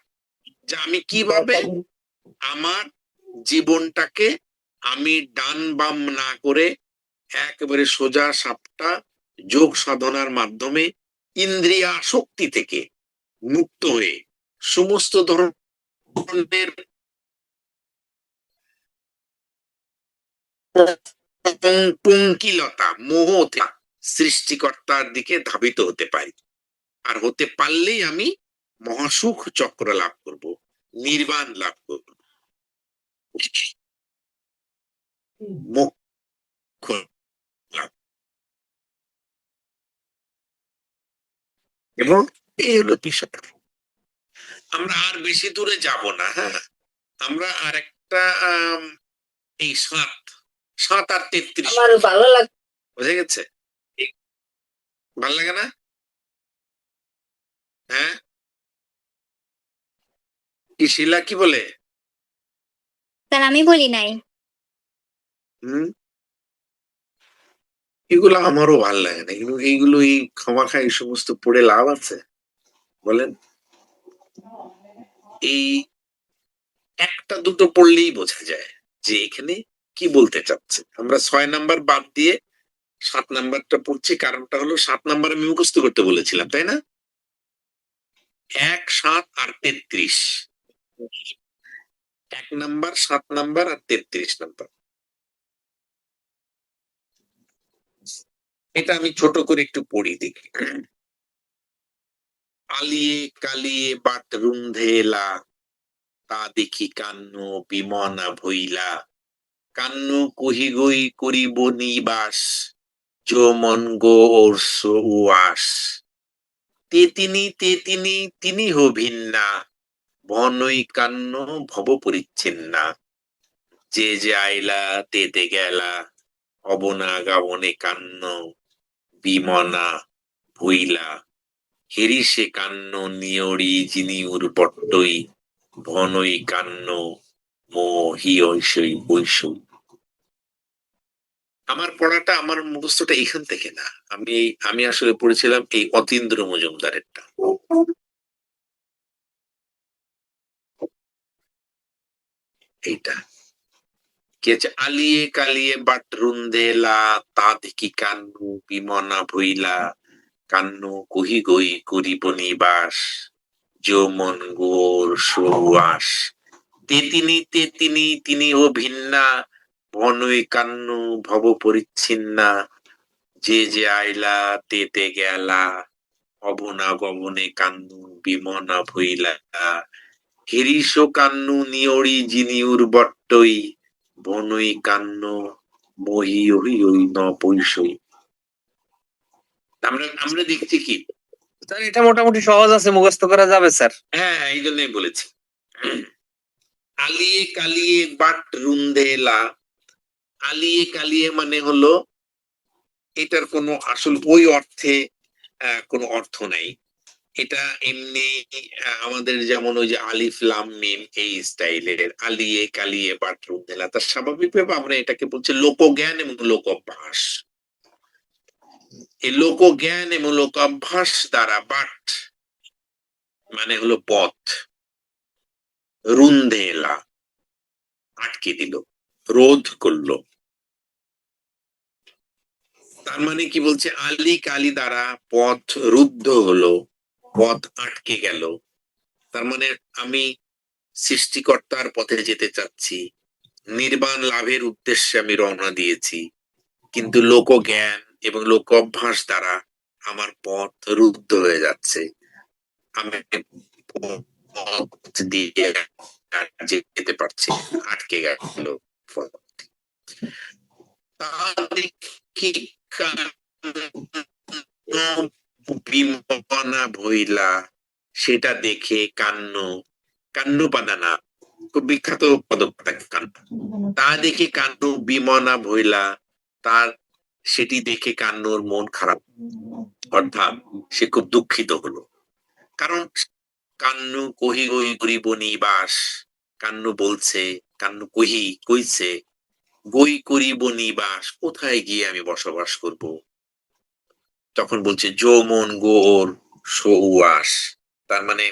যে আমি কিভাবে আমার জীবনটাকে আমি ডান বাম না করে একেবারে সোজা সাপটা যোগ সাধনার মাধ্যমে ইন্দ্রিয়াসক্তি থেকে মুক্ত হয়ে সমস্ত ধরনের পঙ্কিলতা, মোহ সৃষ্টিকর্তার দিকে ধাবিত হতে পারি। আর হতে পারলেই আমি মহাসুখ চক্র লাভ করব, নির্বাণ লাভ করব, মোক্ষ লাভ। এবং এই হলো বিষয়। আমরা আর বেশি দূরে যাব না। হ্যাঁ, আমরা আর একটা এই 7 আর 33 আমার ভালো লাগে। বুঝে গেছে? ভালো লাগে না? হ্যাঁ, কি শিলা কি বলে? স্যার আমি বলি নাই। এগুলো আমারও ভাল লাগে না, কিন্তু এইগুলো এই খামাখা এই সমস্ত পড়ে লাভ আছে বলেন? এই একটা দুটো পড়লেই বোঝা যায় যে এখানে কি বলতে চাচ্ছে। আমরা 6 নাম্বার বাদ দিয়ে 7 নাম্বারটা পড়ছি, কারণটা হলো 7 নাম্বার আমি মুখস্থ করতে বলেছিলাম, তাই না? 1, 7 আর 33, 1 নাম্বার, 7 নাম্বার আর 33 নাম্বার। এটা আমি ছোট করে একটু পড়ি দেখি। আলিয়ে কালিয়ে বাট রুন্ধেলা, তা দেখি কান্ন বিমনা ভইলা, কান্ন কহি গই করিব নিবাস, जो मन गो और सो उआस তে তিনি হো ভিন্না বনই কান্ন ভব পরিচ্ছিন্না যে আইলা তে গেলা অবনা গাবনে কান্ন বিমনা ভুইলা হেরিসে কান্ন নিয়ড়ি জিনিউর বট্টই ভনই কান্ন মোহি ঐসই বৈষই। আমার পড়াটা আমার মুখস্থটা এখান থেকে না, আমি আসলে পড়েছিলাম এই অতীন্দ্র মজুমদারেরটা। এইটা কি আছে, আলিয়ে কালিয়ে বাট রুন্দেলা তা দেখি কান্নু বিমনা ভইলা কান্নু কহি গই করিব নিবাস যো মন গোর সুয়াস তে তিনি ও ভিন্না ভনই কান্নু ভব পরিচ্ছিন্না যে আইলা তে গেলা অবনা গমনে কান্নু বিমনা ভইলা হিরিস কান্নু নিয়ড়ি জিনিউর বট্টই বনই কান্ন মহি ওই ন পৈশই। আমরা দেখছি কি, স্যার এটা মোটামুটি সহজ আছে, মুখস্থ করা যাবে স্যার। হ্যাঁ এই জন্যই বলেছি। আলিয়ে কালিয়ে বাট রুন্ধেলা, আলিয়ে কালিয়ে মানে হলো এটার কোনো আসল ওই অর্থে কোনো অর্থ নাই। এটা এমনি আমাদের যেমন ওই যে আলিফ লাম মিম এই স্টাইলের আলিয়ে কালিয়ে বাট রুন্ধেলা, তার স্বাভাবিকভাবে আমরা এটাকে বলছি লোকজ্ঞান এবং লোক অভ্যাস। এই লোকজ্ঞান এবং লোক অভ্যাস দ্বারা বাট মানে হলো পথ, রুন্ধেলা আটকে দিল, রোধ করলো। তার মানে কি বলছে, আলি কালি দ্বারা পথ রুদ্ধ হলো, পথ আটকে গেল। তার মানে আমি সৃষ্টিকর্তার পথে যেতে চাচ্ছি, নির্বাণ লাভের উদ্দেশ্যে আমি রওনা দিয়েছি, কিন্তু লোকজ্ঞান এবং লোক অভ্যাস দ্বারা আমার পথ রুদ্ধ হয়ে যাচ্ছে, আমি পথ দিয়ে যেতে পারছি, আটকে গেল। বিমনা ভইলা সেটা দেখে কান্ন, কান্ন পাদানা খুব বিখ্যাত পদকটা কান্ন, তা দেখে কান্ন বিমনা ভইলা, তার সেটি দেখে কান্নর মন খারাপ, অর্থাৎ সে খুব দুঃখিত হলো। কারণ কান্ন কহি গই করিব নিবাস, কান্ন বলছে, কান্ন কইছে গই করিব নিবাস, কোথায় গিয়ে আমি বসবাস করব। তখন বলছে যো মন গোর সৌয়াস, তার মানে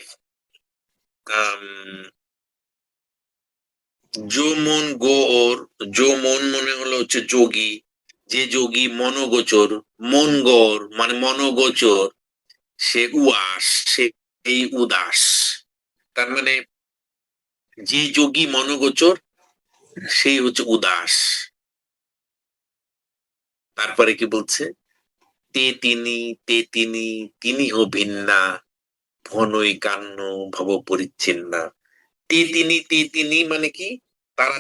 যো মন গোর, যো মন মনে হলো হচ্ছে যোগী, যে যোগী মনোগোচর, মন গর মানে মনোগোচর, সে উয়াস সে এই উদাস। তার মানে যে যোগী মনোগোচর সেই হচ্ছে উদাস। তারপরে কি বলছে, তে তিনি হো ভিন্না ভনই কান্ন ভব পরিচ্ছিন্না। তে তিনি মানে কি, তারা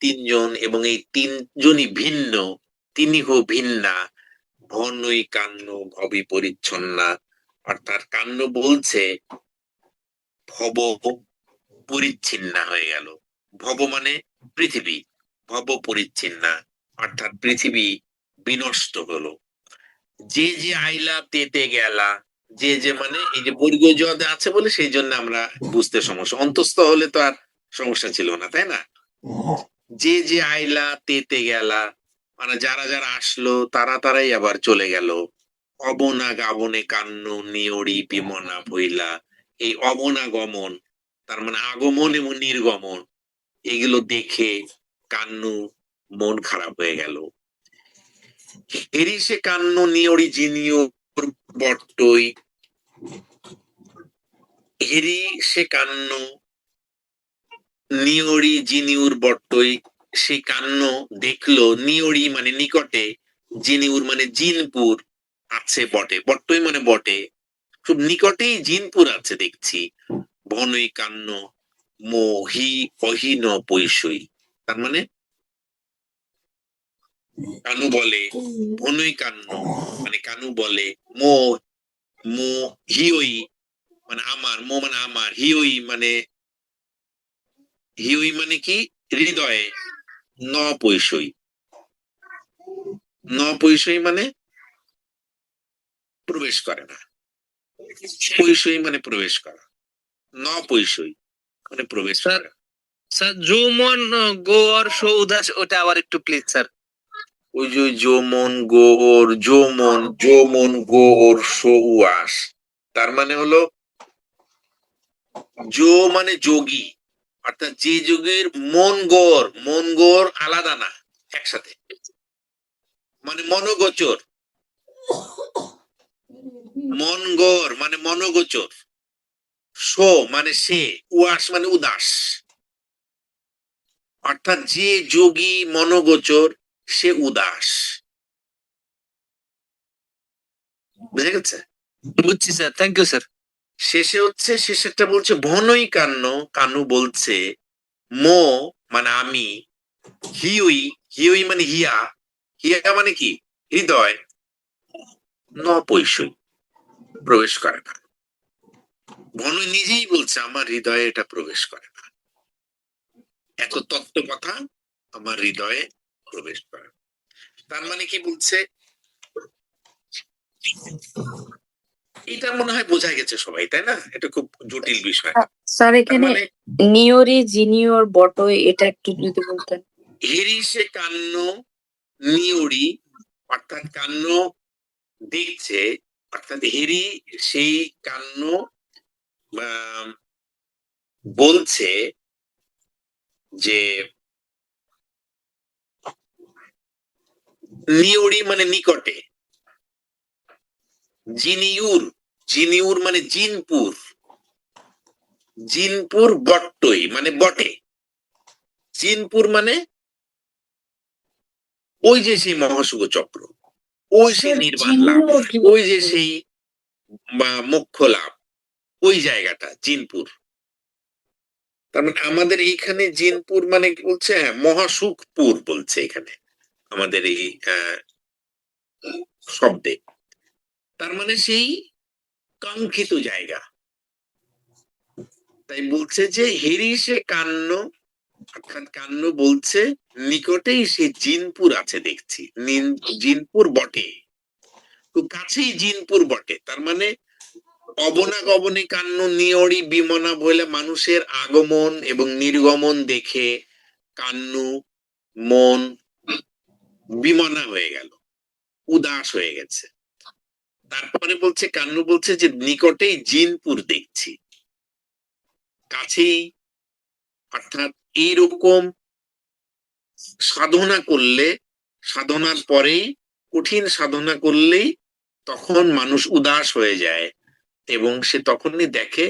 তিনজন এবং এই তিনজনই ভিন্ন, তিনি হো ভিন্না ভনই কান্ন ভবি পরিচ্ছন্না, অর্থাৎ কান্ন বলছে ভব পরিচ্ছিন্না হয়ে গেল। ভব মানে পৃথিবী, ভব পরিচ্ছিন্না অর্থাৎ পৃথিবী বিনষ্ট হলো। যে আইলা তে গেলা, যে মানে এই যে বর্গীয় জদে আছে বলে সেই জন্য আমরা বুঝতে সমস্যা, অন্তস্থ হলে তো আর সমস্যা ছিল না, তাই না। যে আইলা তে গেলা মানে যারা যারা আসলো তারাই আবার চলে গেল। অবনা গাবনে কান্ন নিয়ড়ি বিমনা ভইলা, এই অবনা গমন তার মানে আগমন এবং নির্গমন, এগুলো দেখে কান্নু মন খারাপ হয়ে গেল। হেরিসে কান্ন নিয়ড়ি জিনিও বট্টই, হেরি সে কান্ন নিয়ড়ি জিনিউর বট্টই, সে কান্ন দেখলো, নিয়ড়ি মানে নিকটে, জিনিউর মানে জিনপুর আছে বটে, বট্টই মানে বটে, খুব নিকটেই জিনপুর আছে দেখছি। বনই কান্ন মোহি অহীন পৈশই, তার মানে কানু বলে, ভনুই কান্ন মানে কানু বলে, মো মো হিওই মানে আমার, মো মানে আমার, হিওই মানে কি হৃদয়ে, ন পৈশই, ন পৈশই মানে প্রবেশ করে না, পৈশই মানে প্রবেশ করা, ন পৈশই মানে প্রবেশ স্যার, করে। স্যার যৌমন গো আর সো উদাস, ওটা আবার একটু প্লিজ স্যার। ওই যে যৌমন গো ওর সো উয়াস, তার মানে হলো মানে যোগী, অর্থাৎ যে যোগীর মন গোর আলাদা না, একসাথে, মানে মনোগোচর, মন গোর মানে মনোগোচর, সো মানে সে, উয়াস মানে উদাস, অর্থাৎ যে যোগী মনোগোচর সে উদাস। বুঝে গেছে? বুঝছি স্যার, থ্যাংক ইউ স্যার। শেষেরটা বলছে ভনই কান্ন, কানু বলছে, মো মানে আমি, হিউই মানে হিয়া, হিয়া মানে কি হৃদয়, ন পৈশই প্রবেশ করে না। ভনই নিজেই বলছে আমার হৃদয়ে এটা প্রবেশ করে না, এত তত্ত্ব কথা আমার হৃদয়ে প্রবেশ করে না। তার মানে কি বলছে, এটা মনে হয় বোঝা গেছে সবাই, তাই না? এটা খুব জটিল বিষয়। স্যার তার এখানে মানে নিওরি জিনিয়র বটই এটা একটু যদি বলতেন। হেরিসে কান্ন নিউড়ি, অর্থাৎ কান্ন দেখছে, অর্থাৎ হেরি সেই কান্ন বলছে যে নিউড়ি মানে নিকটে, জিনিউর মানে জিনপুর বট্টই মানে বটে, জিনপুর মানে ওই যে সেই মহাশুভ চক্র, ওই সেই নির্বাণ লাভ, ওই যে সেই মোক্ষ লাভ, ওই জায়গাটা জিনপুর। তার মানে আমাদের এইখানে জিনপুর মানে কি বলছে, হ্যাঁ মহাসুখপুর বলছে এখানে আমাদের এই শব্দে, তার মানে সেই কাঙ্ক্ষিত জায়গা। তাই বলছে যে হেরিসে কান্ন, অর্থাৎ কান্ন বলছে নিকটেই সে জিনপুর আছে দেখছি, জিনপুর বটে, তো কাছেই জিনপুর বটে, তার মানে অবনাগমনে কান্ন নিয়ড়ি বিমনা বলে মানুষের আগমন এবং নির্গমন দেখে কান্নু মন বিমনা হয়ে গেল, উদাস হয়ে গেছে। তারপরে বলছে কান্নু বলছে যে নিকটেই জিনপুর দেখছি, কাছেই, অর্থাৎ এইরকম সাধনা করলে, সাধনার পরেই, কঠিন সাধনা করলেই তখন মানুষ উদাস হয়ে যায়, এবং সে তখনই দেখে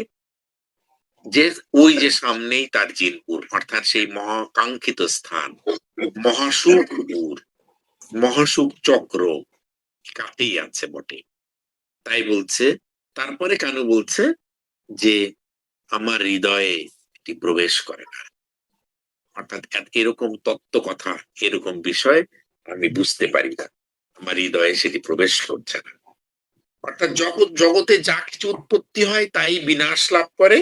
যে ওই যে সামনেই তার জিনপুর, অর্থাৎ সেই মহাকাঙ্ক্ষিত স্থান, মহাসুখপুর, মহাসুখ চক্র কাছেই আছে বটে। তাই বলছে, তারপরে কানু বলছে যে আমার হৃদয়ে এটি প্রবেশ করে না, অর্থাৎ এরকম তত্ত্ব কথা, এরকম বিষয় আমি বুঝতে পারি না, আমার হৃদয়ে সেটি প্রবেশ করছে না। অর্থাৎ জগতে যা কিছু উৎপত্তি হয় তাই বিনাশ লাভ করে,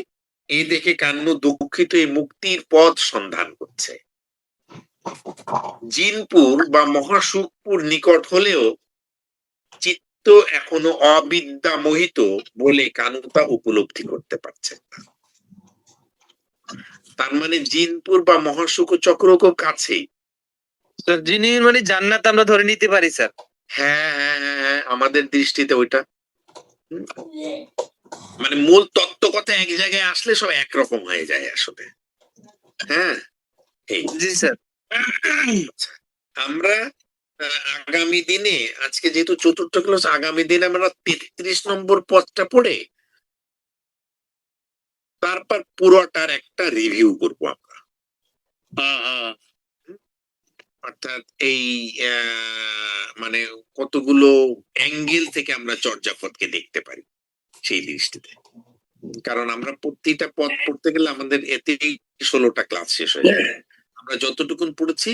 এই দেখে কান্ন দুঃখিত, এই মুক্তির পথ সন্ধান করছে। জিনপুর বা মহাসুখপুর নিকট হলেও চিত্ত এখনো অবিদ্যা মোহিত বলে কানু তা উপলব্ধি করতে পারছে না। তার মানে জিনপুর বা মহাসুখ চক্র খুব কাছেই। স্যার যিনি মানে জান্নাত আমরা ধরে নিতে পারি স্যার। হ্যাঁ হ্যাঁ হ্যাঁ হ্যাঁ, আমাদের দৃষ্টিতে ওইটা মানে মূল তত্ত্ব কথা এক জায়গায় আসলে সব একরকম হয়ে যায় আসলে। হ্যাঁ, এই জি স্যার। আমরা আগামী দিনে, আজকে যেহেতু চতুর্থ ক্লাস, আগামী দিনে আমরা 33 নম্বর পদটা পড়ে তারপর পুরোটার একটা রিভিউ করবো আমরা। অর্থাৎ এই মানে কতগুলো অ্যাঙ্গেল থেকে আমরা চর্যাপদকে দেখতে পারি সেই দৃষ্টিতে, কারণ আমরা প্রতিটা পদ পড়তে গেলে আমাদের এতেই 16টা ক্লাস শেষ হয়ে যায়। আমরা যতটুকুন পড়েছি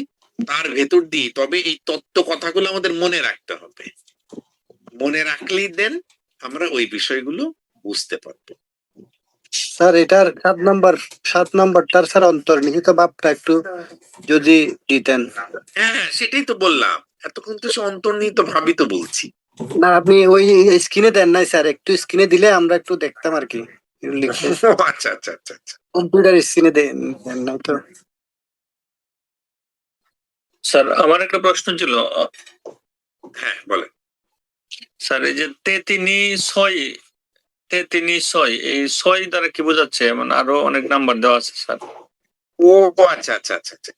তার ভেতর দিয়ে, তবে এই তত্ত্ব কথাগুলো আমাদের মনে রাখতে হবে। মনে রাখলেই দেন আমরা ওই বিষয়গুলো বুঝতে পারবো। স্যার এটার 7 নম্বরটার স্যার অন্তর্নিহিত ভাবটা একটু যদি দিতেন। হ্যাঁ, সেটাই তো বললাম, এতক্ষণ তো সে অন্তর্নিহিত ভাবি তো বলছি। না আপনি ওই স্ক্রিনে দেন নাই স্যার, একটু স্ক্রিনে দিলে আমরা একটু দেখতাম আর কি লিখে। আচ্ছা আচ্ছা আচ্ছা আচ্ছা। কম্পিউটার স্ক্রিনে দেন নাই তো। স্যার আমার একটা প্রশ্ন ছিল। হ্যাঁ বলেন। স্যার এই যে 3-6 এই 6 দ্বারা কি বোঝাচ্ছে? মানে আরো অনেক নাম্বার দেওয়া আছে স্যার। ও আচ্ছা আচ্ছা আচ্ছা আচ্ছা,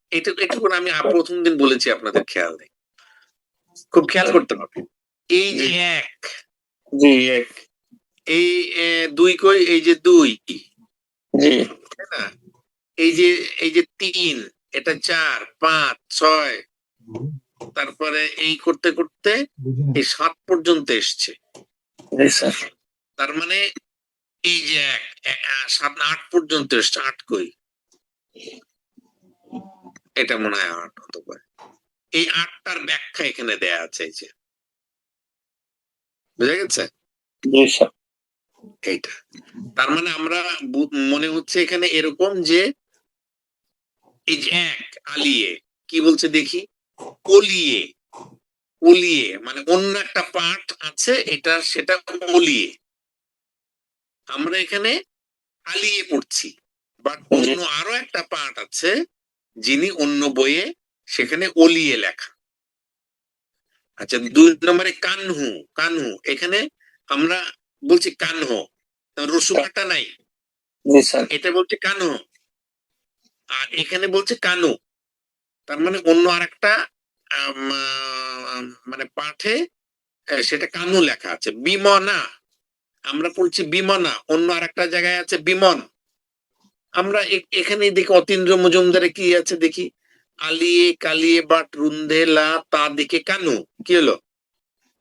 এটুকু আমি প্রথম দিন বলেছি, আপনাদের খেয়াল নেই, খুব খেয়াল করতে হবে। এই যে এক, জি এক, এই দুই কই, এই যে দুই, জি তাই না? এই যে তিন, এটা 4, 5, 6, তারপরে এই করতে করতে এই 7 পর্যন্ত এসছে। জি স্যার। তার মানে এই যে 7, 8 পর্যন্ত এসছে। 8 কই? এটা মনে হয় 8 হতে পারে। এই 8টার ব্যাখ্যা এখানে দেয়া আছে, এই যে, বুঝা গেছে? জি স্যার। এইটা তার মানে আমরা মনে হচ্ছে এখানে এরকম যে এই যে এক আলিয়ে কি বলছে দেখি, ওলিয়ে, ওলিয়ে মানে অন্য একটা পাঠ আছে, এটা সেটা ওলিয়ে, আমরা এখানে আলিয়ে পড়ছি, বাট অন্য আরো একটা পাঠ আছে যিনি অন্য বইয়ে সেখানে ওলিয়ে লেখা। আচ্ছা 2 নম্বরে কানহু, কানহু এখানে আমরা বলছি কানহো, রসুকাটা নাই, জি স্যার। এটা বলছে কানহো, আর এখানে বলছে কানু। তার মানে অন্য আরেকটা মানে পাঠে সেটা কানু লেখা আছে। বিমনা আমরা পড়ছি বিমনা, অন্য আরেকটা জায়গায় আছে বিমন। আমরা এখানে দেখি অতীন্দ্র মজুমদারে কি আছে দেখি, আলিয়ে কালিয়ে বাট রুন্ধে লা তা দিকে কানু, কি হলো?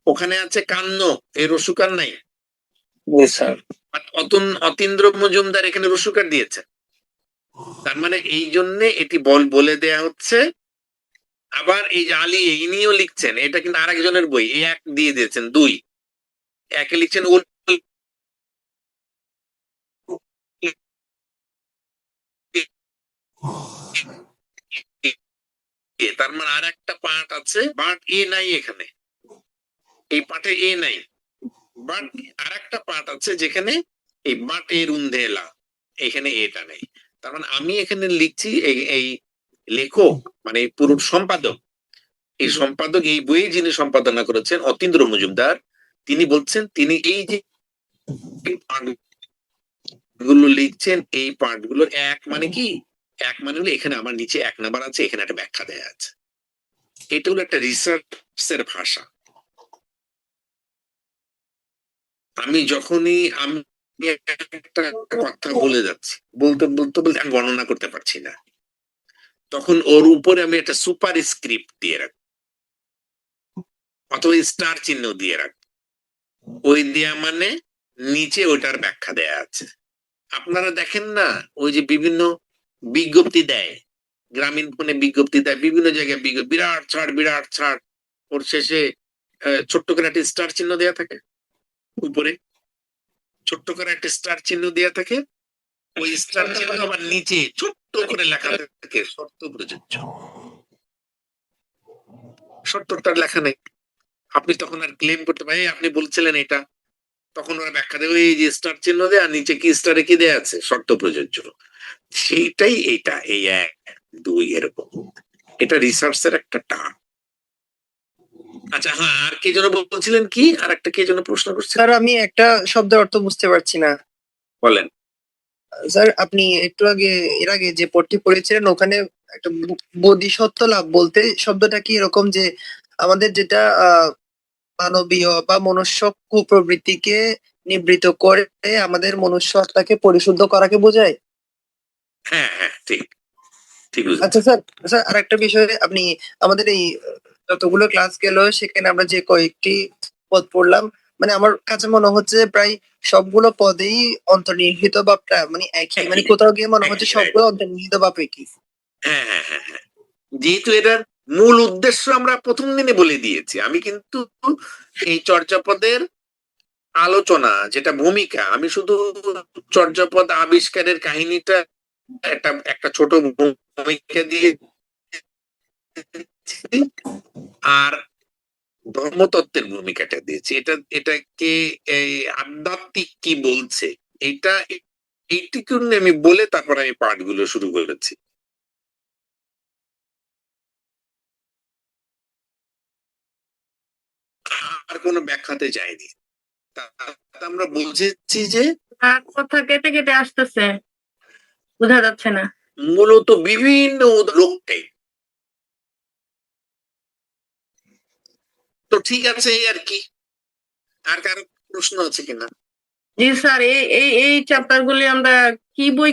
ওখানে আছে কান্ন, এই রসুকার নাই। জি স্যার। অতীন্দ্র মজুমদার এখানে রসুকার দিয়েছে। তার মানে এই জন্য এটি বলে দেয়া হচ্ছে। আবার এই যে আলী ইনিও লিখছেন, এটা কিন্তু আরেকজনের বই, এই এক দিয়ে দিয়েছেন 2, একে লিখছেন তার মানে আর একটা পাঠ আছে, বাট এ নাই এখানে, এই পাঠে এ নাই, বাট আর একটা পাঠ আছে যেখানে এই বাট এর উন্ধেলা, এখানে এটা নেই। তার মানে আমি এখানে লিখছি এই লেখক মানে পুরো সম্পাদক, এই সম্পাদক এই বইয়ে যিনি সম্পাদনা করেছেন অতীন্দ্র মজুমদার, তিনি বলছেন তিনি এই যে গুলো লিখছেন, এই পাঠগুলোর এক মানে কি, এক মানে হলো এখানে আমার নিচে 1 নাম্বার আছে, এখানে একটা ব্যাখ্যা দেয়া আছে। এটা হলো একটা রিসার্চের ভাষা। আমি যখনই আমি একটা কথা বলে যাচ্ছি, বলতে বলতে বলতে আমি বর্ণনা করতে পারছি না, তখন ওর উপরে আমি একটা সুপার স্ক্রিপ্ট দিয়ে রাখবো অথবা স্টার চিহ্ন দিয়ে রাখবো, ওই দেয়া মানে নিচে ওটার ব্যাখ্যা দেয়া আছে। আপনারা দেখেন না ওই যে বিভিন্ন বিজ্ঞপ্তি দেয়, গ্রামীণ ফোনে বিজ্ঞপ্তি দেয়, বিভিন্ন জায়গায় বিরাট ছাড় বিরাট ছাড়, ওর শেষে ছোট্ট করে একটা স্টার চিহ্ন দেয়া থাকে, উপরে ছোট্ট করে একটা স্টার চিহ্ন দেয়া থাকে, ওই স্টার চিহ্ন আবার নিচে ছোট্ট করে লেখা থাকে শর্ত প্রযোজ্য। শর্তটার লেখা নেই, আপনি তখন আর ক্লেম করতে পারেন আপনি বলছিলেন এটা, তখন ওরা ব্যাখ্যা দেবে এই যে স্টার চিহ্ন দেয় আর নিচে কি স্টারে কি দেয়া আছে, শর্ত প্রযোজ্য। সেইটাই এটা, এই 1, 2 এরকম, এটা রিসার্চের একটা টার্ম। আচ্ছা হ্যাঁ, আর কে যেন বলছিলেন কি, আর একটা কে যেন প্রশ্ন করছেন, স্যার আমি একটা শব্দের অর্থ বুঝতে পারছি না। বলেন। স্যার আপনি একটু আগে এর আগে যে পদটি পড়েছিলেন ওখানে একটা বোধিসত্ত্ব লাভ বলতে শব্দটা কি এরকম যে আমাদের যেটা মানবীয় বা মনুষ্য কুপ্রবৃত্তিকে নিবৃত করে আমাদের মনুষ্য আত্মাকে পরিশুদ্ধ করাকে বোঝায়? হ্যাঁ হ্যাঁ ঠিক ঠিক আচ্ছা স্যার, স্যার আরেকটা বিষয়, আপনি আমাদের এই যতগুলো ক্লাস গেল সেখানে আমরা যে কয়েকটি পদ পড়লাম, মানে আমার কাছে মনে হচ্ছে প্রায় সবগুলো পদেই অন্তর্নিহিত ভাবটা মানে একই, মানে কোথাও গিয়ে মনে হচ্ছে সবগুলো অন্তর্নিহিত ভাব একই। হ্যাঁ হ্যাঁ হ্যাঁ হ্যাঁ, যেহেতু এটার মূল উদ্দেশ্য আমরা প্রথম দিনে বলে দিয়েছি। আমি কিন্তু এই চর্যাপদের আলোচনা যেটা ভূমিকা, আমি শুধু চর্যাপদ আবিষ্কারের কাহিনীটা একটা ছোট ভূমিকা দিয়ে আর ধর্মতত্ত্বের ভূমিকাটা দিয়েছি। এটাকে এই আধ্যাত্মিক কি বলছে এইটুকু আমি বলে তারপর আমি পাঠগুলো শুরু করেছি। আর কোনো ব্যাখ্যাতে যায়নি। আমরা বুঝেছি যে কথা কেটে কেটে আসতেছে, বোঝা যাচ্ছে না। মূলত বিভিন্ন লোকটাই। তো ঠিক আছে, এই আর কি। আর কারো প্রশ্ন আছে কিনা? জি স্যার, এই চ্যাপ্টার গুলি আমরা কি বই